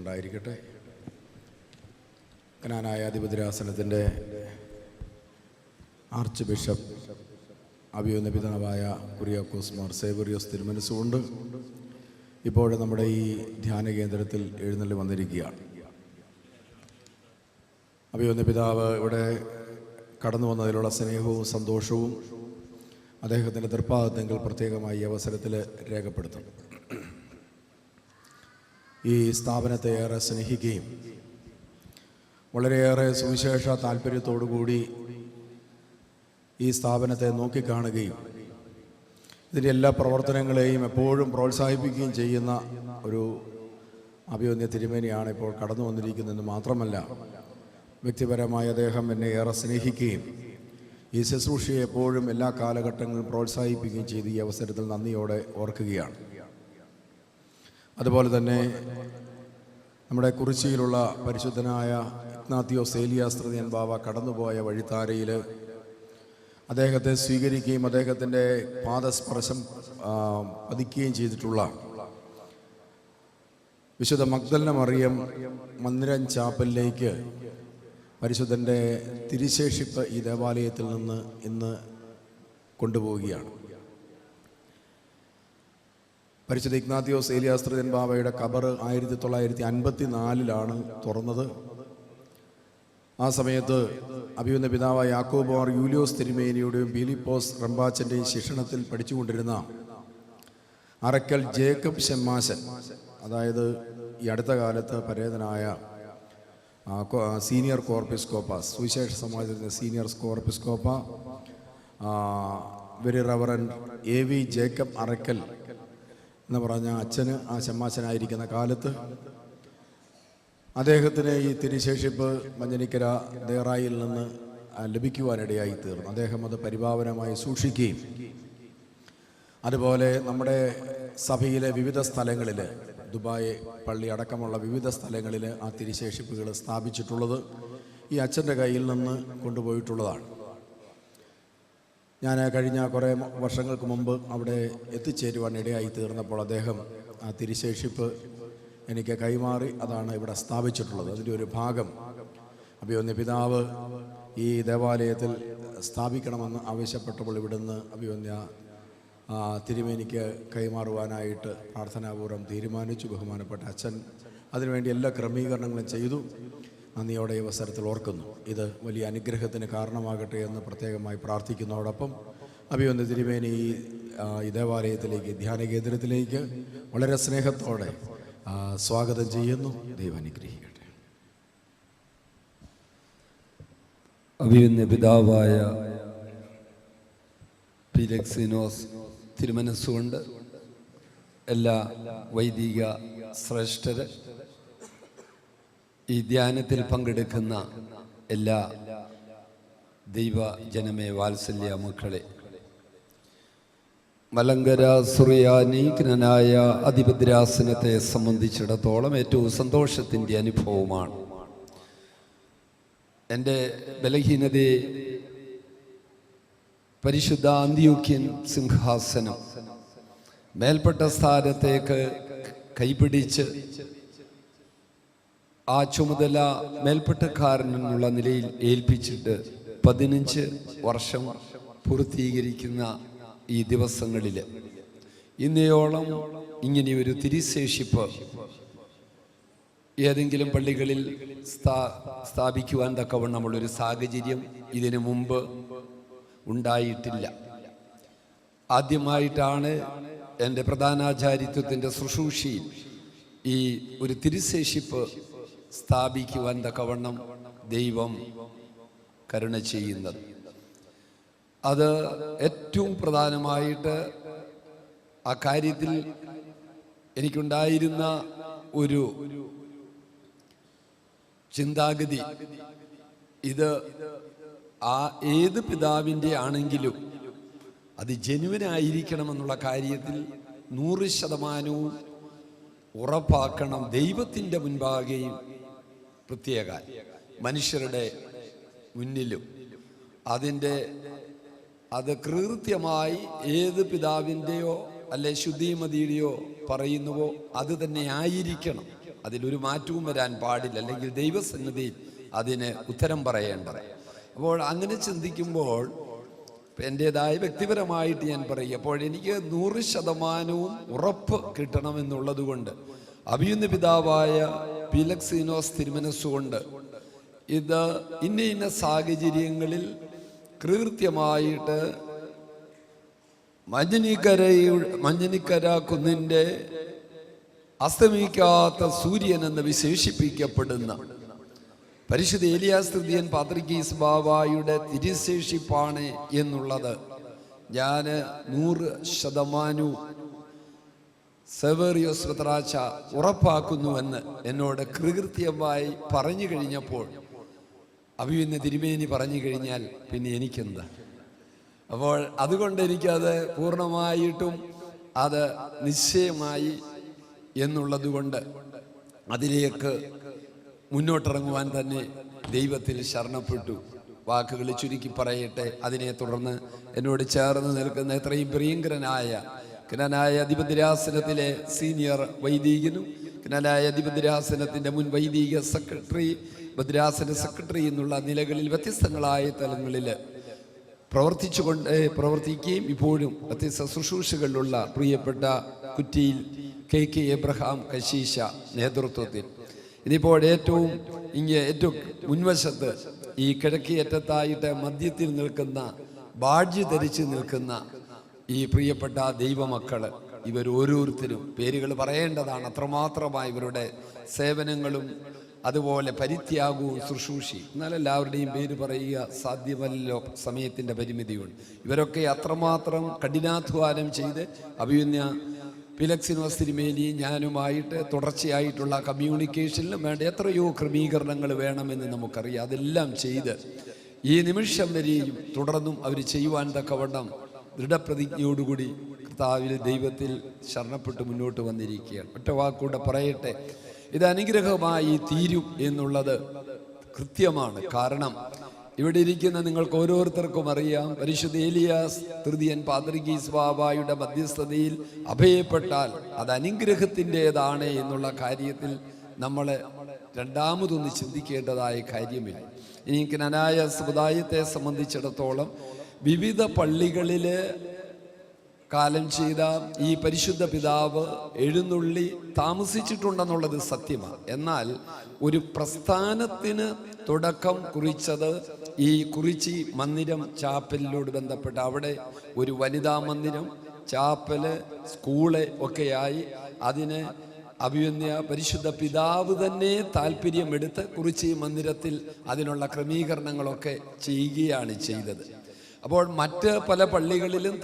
ഉണ്ടായിരിക്കട്ടെ. Knanaya അധിപതിരാസനത്തിൻ്റെ arch bishop അഭിയൊന്ന പിതാവായ കുര്യാക്കോസ് മാർ സേവറിയോസ് തിരുമനസ്സുകൊണ്ട് ഇപ്പോഴും നമ്മുടെ ഈ ധ്യാന കേന്ദ്രത്തിൽ എഴുന്നള്ളി വന്നിരിക്കുകയാണ്. അഭിയൊന്ന പിതാവ് ഇവിടെ കടന്നു വന്നതിലുള്ള സ്നേഹവും സന്തോഷവും അദ്ദേഹത്തിൻ്റെ തൃപ്പാദത്തെങ്കിൽ പ്രത്യേകമായി ഈ അവസരത്തിൽ രേഖപ്പെടുത്തും. ഈ സ്ഥാപനത്തെ ഏറെ സ്നേഹിക്കുകയും വളരെയേറെ സുവിശേഷ താല്പര്യത്തോടുകൂടി ഈ സ്ഥാപനത്തെ നോക്കിക്കാണുകയും ഇതിൻ്റെ എല്ലാ പ്രവർത്തനങ്ങളെയും എപ്പോഴും പ്രോത്സാഹിപ്പിക്കുകയും ചെയ്യുന്ന ഒരു അഭിവന്യ തിരുമേനിയാണ് ഇപ്പോൾ കടന്നു വന്നിരിക്കുന്നതെന്ന് മാത്രമല്ല, വ്യക്തിപരമായി അദ്ദേഹം എന്നെ ഏറെ സ്നേഹിക്കുകയും ഈ ശുശ്രൂഷയെ എപ്പോഴും എല്ലാ കാലഘട്ടങ്ങളിലും പ്രോത്സാഹിപ്പിക്കുകയും ചെയ്ത് ഈ അവസരത്തിൽ നന്ദിയോടെ ഓർക്കുകയാണ്. അതുപോലെ തന്നെ നമ്മുടെ കുറിച്ചിയിലുള്ള പരിശുദ്ധനായ ഇഗ്നാത്തിയോസ് ഏലിയാസ് തൃതീയൻ ബാവ കടന്നുപോയ വഴിത്താരയിൽ അദ്ദേഹത്തെ സ്വീകരിക്കുകയും അദ്ദേഹത്തിൻ്റെ പാദസ്പർശം പതിക്കുകയും ചെയ്തിട്ടുള്ള വിശുദ്ധ മഗ്ദലന മറിയം മന്ദിരം ചാപ്പലിലേക്ക് പരിശുദ്ധൻ്റെ തിരുശേഷിപ്പ് ഈ ദേവാലയത്തിൽ നിന്ന് ഇന്ന് കൊണ്ടുപോവുകയാണ്. പരിശുദ്ധ ഇഗ്നാത്തിയോസ് ഏലിയാസ് തൃതീയൻ ബാവയുടെ ഖബർ 1954 തുറന്നത്. ആ സമയത്ത് അഭിവന്യ പിതാവായ യാക്കോബ് മാർ യൂലിയോസ് തിരുമേനിയുടെയും ഫിലിപ്പോസ് റമ്പാച്ചൻ്റെയും ശിക്ഷണത്തിൽ പഠിച്ചുകൊണ്ടിരുന്ന അറക്കൽ ജേക്കബ് ഷെമ്മാശൻ, അതായത് ഈ അടുത്ത കാലത്ത് പരേതനായ സീനിയർ കോർപ്പിസ്കോപ്പ, സുവിശേഷ സമാജത്തിൻ്റെ സീനിയർ കോർപ്പിസ്കോപ്പ very reverend AV Jacob Arakkal എന്ന് പറഞ്ഞ അച്ഛന്, ആ ഷെമ്മാശനായിരിക്കുന്ന കാലത്ത് അദ്ദേഹത്തിന് ഈ തിരുശേഷിപ്പ് മഞ്ഞനിക്കര ദേറായിൽ നിന്ന് ലഭിക്കുവാനിടയായി തീർന്നു. അദ്ദേഹം അത് പരിപാവനമായി സൂക്ഷിക്കുകയും അതുപോലെ നമ്മുടെ സഭയിലെ വിവിധ സ്ഥലങ്ങളിൽ, ദുബായ് പള്ളി അടക്കമുള്ള വിവിധ സ്ഥലങ്ങളിൽ ആ തിരുശേഷിപ്പുകൾ സ്ഥാപിച്ചിട്ടുള്ളത് ഈ അച്ഛൻ്റെ കയ്യിൽ നിന്ന് കൊണ്ടുപോയിട്ടുള്ളതാണ്. ഞാൻ കഴിഞ്ഞ കുറേ വർഷങ്ങൾക്ക് മുമ്പ് അവിടെ എത്തിച്ചേരുവാൻ ഇടയായി തീർന്നപ്പോൾ അദ്ദേഹം ആ തിരുശേഷിപ്പ് എനിക്ക് കൈമാറി. അതാണ് ഇവിടെ സ്ഥാപിച്ചിട്ടുള്ളത്. അതിൻ്റെ ഒരു ഭാഗം അഭിവന്യ പിതാവ് ഈ ദേവാലയത്തിൽ സ്ഥാപിക്കണമെന്ന് ആവശ്യപ്പെട്ടപ്പോൾ ഇവിടുന്ന് അഭിവന്യ തിരുമേനിക്ക് കൈമാറുവാനായിട്ട് പ്രാർത്ഥനാപൂർവ്വം തീരുമാനിച്ചു. ബഹുമാനപ്പെട്ട അച്ഛൻ അതിനുവേണ്ടി എല്ലാ ക്രമീകരണങ്ങളും ചെയ്തു. നന്ദിയോടെ ഈ അവസരത്തിൽ ഓർക്കുന്നു. ഇത് വലിയ അനുഗ്രഹത്തിന് കാരണമാകട്ടെ എന്ന് പ്രത്യേകമായി പ്രാർത്ഥിക്കുന്നതോടൊപ്പം അഭിവന്യ തിരുമേനി ഈ ദേവാലയത്തിലേക്ക്, ധ്യാന കേന്ദ്രത്തിലേക്ക് വളരെ സ്നേഹത്തോടെ സ്വാഗതം ചെയ്യുന്നു. ദൈവം അനുഗ്രഹിക്കട്ടെ. അഭിവന്യ പിതാവായ പീലക്സിനോസ് തിരുമനസ്സുകൊണ്ട് എല്ലാ വൈദിക ശ്രേഷ്ഠര്, ഈ ധ്യാനത്തിൽ പങ്കെടുക്കുന്ന എല്ലാ ദൈവജനമേ, വാത്സല്യ മക്കളെ, മലങ്കര സുറിയാനീകനായ അധിപതിരാസനത്തെ സംബന്ധിച്ചിടത്തോളം ഏറ്റവും സന്തോഷത്തിൻ്റെ അനുഭവമാണ്. എൻ്റെ ബലഹീനതയെ പരിശുദ്ധ അന്ത്യോക്യൻ സിംഹാസനം മേൽപ്പെട്ട സ്ഥാനത്തേക്ക് കൈപിടിച്ച് ആ ചുമതല മേൽപ്പെട്ടക്കാരനുള്ള നിലയിൽ ഏൽപ്പിച്ചിട്ട് 15 വർഷം പൂർത്തീകരിക്കുന്ന ഈ ദിവസങ്ങളിൽ ഇന്നയോളം ഇങ്ങനെയൊരു തിരുശേഷിപ്പ് ഏതെങ്കിലും പള്ളികളിൽ സ്ഥാപിക്കുവാൻ തക്കവണ്ണമുള്ളൊരു സാഹചര്യം ഇതിനു മുമ്പ് ഉണ്ടായിട്ടില്ല. ആദ്യമായിട്ടാണ് എൻ്റെ പ്രധാനാചാരിത്വത്തിൻ്റെ ശുശ്രൂഷയിൽ ഈ ഒരു തിരുശേഷിപ്പ് സ്ഥാപിക്കുവാൻ തക്കവണ്ണം ദൈവം കരുണ ചെയ്യുന്നത്. അത് ഏറ്റവും പ്രധാനമായിട്ട് ആ കാര്യത്തിൽ എനിക്കുണ്ടായിരുന്ന ഒരു ചിന്താഗതി, ഇത് ഏത് പിതാവിൻ്റെ ആണെങ്കിലും അത് ജെനുവിനായിരിക്കണമെന്നുള്ള കാര്യത്തിൽ 100% ഉറപ്പാക്കണം. ദൈവത്തിൻ്റെ മുൻപാകെയും പ്രത്യേക മനുഷ്യരുടെ മുന്നിലും അത് കൃത്യമായി ഏത് പിതാവിൻ്റെയോ അല്ലെ ശുദ്ധിമതിയുടെയോ പറയുന്നുവോ അത് തന്നെ ആയിരിക്കണം. അതിലൊരു മാറ്റവും വരാൻ പാടില്ല, അല്ലെങ്കിൽ ദൈവസന്നിധിയിൽ അതിന് ഉത്തരം പറയേണ്ടത്. അപ്പോൾ അങ്ങനെ ചിന്തിക്കുമ്പോൾ എൻ്റെതായ വ്യക്തിപരമായിട്ട് ഞാൻ പറയും, അപ്പോൾ എനിക്ക് 100% ഉറപ്പ് കിട്ടണമെന്നുള്ളത് കൊണ്ട് അഭിയുന്ന പിതാവായ പീലക്സീനോസ് തിരുമനസ്സുകൊണ്ട് ഇത് ഇന്ന സാഹചര്യങ്ങളിൽ കൃത്യമായിട്ട് മഞ്ഞനിക്കര കുന്നിൻ്റെ അസ്തമിക്കാത്ത സൂര്യൻ എന്ന് വിശേഷിപ്പിക്കപ്പെടുന്ന പരിശുദ്ധ ഏലിയാസ് തൃതീയൻ പാത്രിക്കീസ് ബാവായുടെ തിരുശേഷിപ്പാണ് എന്നുള്ളത് ഞാൻ 100% സെവേറിയോസ് മെത്രാച്ച ഉറപ്പാക്കുന്നുവെന്ന് എന്നോട് കൃത്യമായി പറഞ്ഞു കഴിഞ്ഞപ്പോൾ, അഭിയുന്ന തിരുമേനി പറഞ്ഞു കഴിഞ്ഞാൽ പിന്നെ എനിക്കെന്താ? അപ്പോൾ അതുകൊണ്ട് എനിക്കത് പൂർണ്ണമായിട്ടും അത് നിശ്ചയമായി എന്നുള്ളത് കൊണ്ട് അതിലേക്ക് മുന്നോട്ടിറങ്ങുവാൻ തന്നെ ദൈവത്തിൽ ശരണപ്പെട്ടു. വാക്കുകൾ ചുരുക്കി പറയട്ടെ. അതിനെ തുടർന്ന് എന്നോട് ചേർന്ന് നിൽക്കുന്ന എത്രയും പ്രിയങ്കരനായ ജ്ഞാനായ അധിപതിരാസനത്തിലെ സീനിയർ വൈദികനും ജ്ഞാനായ അധിപതിരാസനത്തിൻ്റെ മുൻ വൈദിക സെക്രട്ടറി, ഭദ്രാസന സെക്രട്ടറി എന്നുള്ള നിലകളിൽ വ്യത്യസ്തങ്ങളായ തലങ്ങളിൽ പ്രവർത്തിക്കുകയും ഇപ്പോഴും വ്യത്യസ്ത ശുശ്രൂഷകളിലുള്ള പ്രിയപ്പെട്ട കുറ്റിയിൽ കെ എബ്രഹാം കശീശ നേതൃത്വത്തിൽ, ഇനിയിപ്പോൾ ഏറ്റവും മുൻവശത്ത് ഈ കിഴക്കേയറ്റത്തായിട്ട് മധ്യത്തിൽ നിൽക്കുന്ന ബാഡ്ജ് ധരിച്ച് നിൽക്കുന്ന ഈ പ്രിയപ്പെട്ട ദൈവമക്കള്, ഇവർ ഓരോരുത്തരും പേരുകൾ പറയേണ്ടതാണ്. അത്രമാത്രമായി ഇവരുടെ സേവനങ്ങളും അതുപോലെ പരിത്യാഗവും ശുശ്രൂഷി, എന്നാൽ എല്ലാവരുടെയും പേര് പറയുക സാധ്യമല്ലോ, സമയത്തിൻ്റെ പരിമിതിയുണ്ട്. ഇവരൊക്കെ അത്രമാത്രം കഠിനാധ്വാനം ചെയ്ത് അഭിയുന്ന പീലക്സീനോസ് തിരുമേനി ഞാനുമായിട്ട് തുടർച്ചയായിട്ടുള്ള കമ്മ്യൂണിക്കേഷനിലും വേണ്ട എത്രയോ ക്രമീകരണങ്ങൾ വേണമെന്ന് നമുക്കറിയാം. അതെല്ലാം ചെയ്ത് ഈ നിമിഷം വരെയും തുടർന്നും അവർ ചെയ്യുവാൻ തക്കവണ്ണം ദൃഢപ്രതിജ്ഞയോടുകൂടി കർത്താവിൽ ദൈവത്തിൽ ശരണപ്പെട്ട് മുന്നോട്ട് വന്നിരിക്കുകയാണ്. ഒറ്റ വാക്കൂടെ പറയട്ടെ, ഇത് അനുഗ്രഹമായി തീരും എന്നുള്ളത് കൃത്യമാണ്. കാരണം ഇവിടെ ഇരിക്കുന്ന നിങ്ങൾക്ക് ഓരോരുത്തർക്കും അറിയാം, പരിശുദ്ധ ഏലിയാസ് തൃതീയൻ പാത്രിക്കീസ് ബാവായുടെ മധ്യസ്ഥതയിൽ അഭയപ്പെട്ടാൽ അത് അനുഗ്രഹത്തിൻ്റെതാണ് എന്നുള്ള കാര്യത്തിൽ നമ്മൾ രണ്ടാമതൊന്ന് ചിന്തിക്കേണ്ടതായ കാര്യമില്ല. ഇനി ജ്ഞാനായ സമുദായത്തെ സംബന്ധിച്ചിടത്തോളം വിവിധ പള്ളികളിൽ കാലം ചെയ്ത ഈ പരിശുദ്ധ പിതാവ് എഴുന്നള്ളി താമസിച്ചിട്ടുണ്ടെന്നുള്ളത് സത്യമാണ്. എന്നാൽ ഒരു പ്രസ്ഥാനത്തിന് തുടക്കം കുറിച്ചത് ഈ കുറിച്ചി മന്ദിരം ചാപ്പലിനോട് ബന്ധപ്പെട്ട് അവിടെ ഒരു വനിതാ മന്ദിരം, ചാപ്പല്, സ്കൂള് ഒക്കെയായി അതിന് അഭിവന്യ പരിശുദ്ധ പിതാവ് തന്നെ താല്പര്യമെടുത്ത് കുറിച്ചി മന്ദിരത്തിൽ അതിനുള്ള ക്രമീകരണങ്ങളൊക്കെ ചെയ്യുകയാണ് ചെയ്തത്. അപ്പോൾ മറ്റ് പല പള്ളികളിലും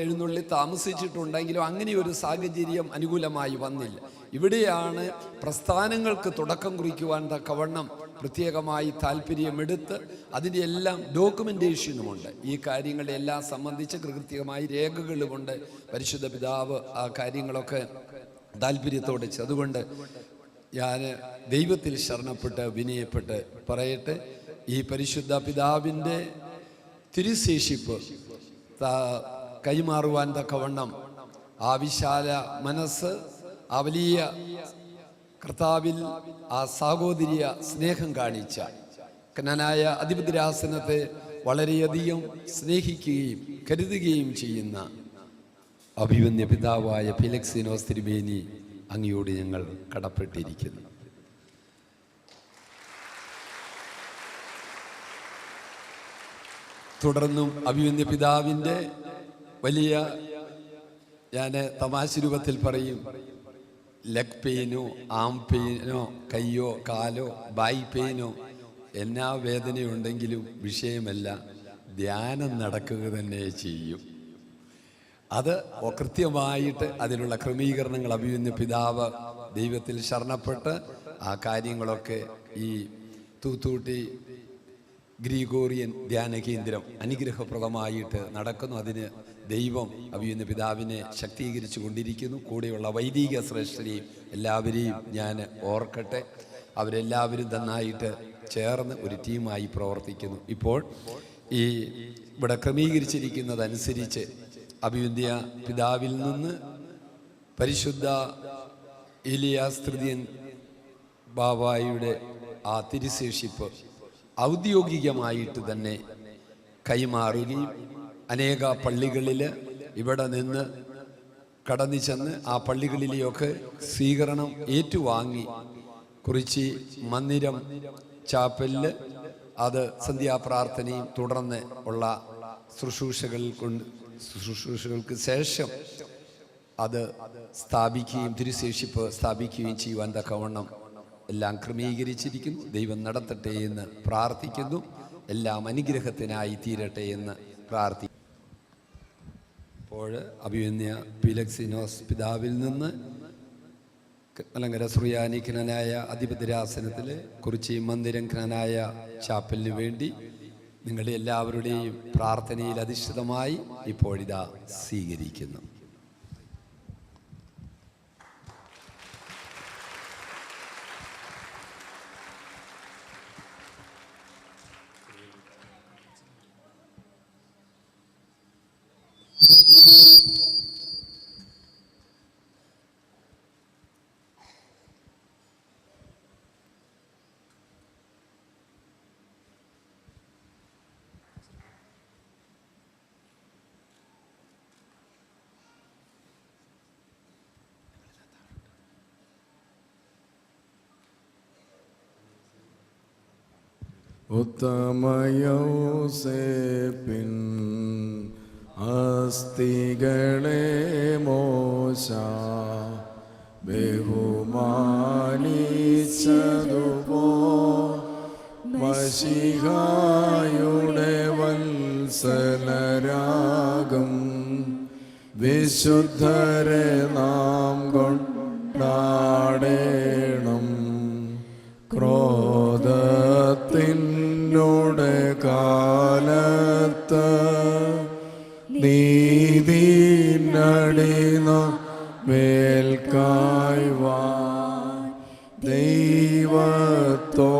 എഴുന്നള്ളി താമസിച്ചിട്ടുണ്ടെങ്കിലും അങ്ങനെ ഒരു സാഹചര്യം അനുകൂലമായി വന്നില്ല. ഇവിടെയാണ് പ്രസ്ഥാനങ്ങൾക്ക് തുടക്കം കുറിക്കുവാൻ തക്കവണ്ണം പ്രത്യേകമായി താല്പര്യമെടുത്ത് അതിൻ്റെ എല്ലാം ഡോക്യുമെൻറ്റേഷനുമുണ്ട്. ഈ കാര്യങ്ങളെ എല്ലാം സംബന്ധിച്ച് കൃത്യമായി രേഖകളുമുണ്ട്. പരിശുദ്ധ പിതാവ് ആ കാര്യങ്ങളൊക്കെ താല്പര്യത്തോടെ അതുകൊണ്ട് ഞാൻ ദൈവത്തിൽ ശരണപ്പെട്ട് വിനയപ്പെട്ട് പറയട്ടെ, ഈ പരിശുദ്ധ പിതാവിൻ്റെ തിരുശേഷിപ്പ് കൈമാറുവാൻ തക്കവണ്ണം ആ വിശാല മനസ്സ്, ആ വലിയ കർത്താവിൽ ആ സാഹോദര്യ സ്നേഹം കാണിച്ച ജ്ഞാനായ അധിപതിരാസനത്തെ വളരെയധികം സ്നേഹിക്കുകയും കരുതുകയും ചെയ്യുന്ന അഭിവന്യ പിതാവായ പീലക്സീനോസ് തിരുമേനി അങ്ങയോട് ഞങ്ങൾ കടപ്പെട്ടിരിക്കുന്നു. തുടർന്നും അഭിവന്യ പിതാവിൻ്റെ വലിയ, ഞാൻ തമാശ രൂപത്തിൽ പറയും, ലെഗ് പെയിനോ ആം പെയിനോ കയ്യോ കാലോ ബായ് പെയിനോ എന്നാ വേദനയുണ്ടെങ്കിലും വിഷയമല്ല, ധ്യാനം നടക്കുക തന്നെ ചെയ്യും. അത് കൃത്യമായിട്ട് അതിനുള്ള ക്രമീകരണങ്ങൾ അഭിവന്യ പിതാവ് ദൈവത്തിൽ ശരണപ്പെട്ട് ആ കാര്യങ്ങളൊക്കെ ഈ തൂത്തൂട്ടി ഗ്രിഗോറിയൻ ധ്യാന കേന്ദ്രം അനുഗ്രഹപ്രദമായിട്ട് നടക്കുന്നു. അതിന് ദൈവം അഭിവന്യ പിതാവിനെ ശക്തീകരിച്ചു കൊണ്ടിരിക്കുന്നു. കൂടെയുള്ള വൈദിക ശ്രേഷ്ഠരെയും എല്ലാവരെയും ഞാൻ ഓർക്കട്ടെ. അവരെല്ലാവരും നന്നായിട്ട് ചേർന്ന് ഒരു ടീമായി പ്രവർത്തിക്കുന്നു. ഇപ്പോൾ ഈ ഇവിടെ ക്രമീകരിച്ചിരിക്കുന്നതനുസരിച്ച് അഭിവന്യ പിതാവിൽ നിന്ന് പരിശുദ്ധ ഏലിയാസ് തൃതീയൻ ബാബായുടെ ആ തിരുശേഷിപ്പ് ഔദ്യോഗികമായിട്ട് തന്നെ കൈമാറുകയും അനേക പള്ളികളിൽ ഇവിടെ നിന്ന് കടന്നു ചെന്ന് ആ പള്ളികളിലെയൊക്കെ സ്വീകരണം ഏറ്റുവാങ്ങി കുറിച്ചി മന്ദിരം ചാപ്പലിൽ അത് സന്ധ്യാപ്രാർത്ഥനയും തുടർന്ന് ഉള്ള ശുശ്രൂഷകൾക്ക് ശേഷം അത് സ്ഥാപിക്കുകയും തിരുശേഷിപ്പ് സ്ഥാപിക്കുകയും ചെയ്യുവാൻ തക്കവണ്ണം എല്ലാം ക്രമീകരിച്ചിരിക്കുന്നു. ദൈവം നടത്തട്ടെ എന്ന് പ്രാർത്ഥിക്കുന്നു. എല്ലാം അനുഗ്രഹത്തിനായി തീരട്ടെ എന്ന് പ്രാർത്ഥിക്കുന്നു. അപ്പോൾ അഭിവന്യ പീലക്സിനോസ് പിതാവിൽ നിന്ന് മലങ്കര സുറിയാനിക്കനായ അധിപതിരാസനത്തിൽ കുറിച്ചി മന്ദിരങ്കനായ ചാപ്പലിന് വേണ്ടി നിങ്ങളുടെ എല്ലാവരുടെയും പ്രാർത്ഥനയിൽ അധിഷ്ഠിതമായി ഇപ്പോഴിതാ സ്വീകരിക്കുന്നു. ഉത്തമയോസേപ്പിൻ അസ്ഥികളെ മോശ ബഹുമാനിച്ചതുപോ മശിഹായുടെ വത്സലരാഗം വിശുദ്ധരെ നാം കൊണ്ടാടേണം. ക്രോധത്തിനോടെ കാലത്ത് നീതിനടിന മേൽക്കായ്വാൻ ദൈവത്തോ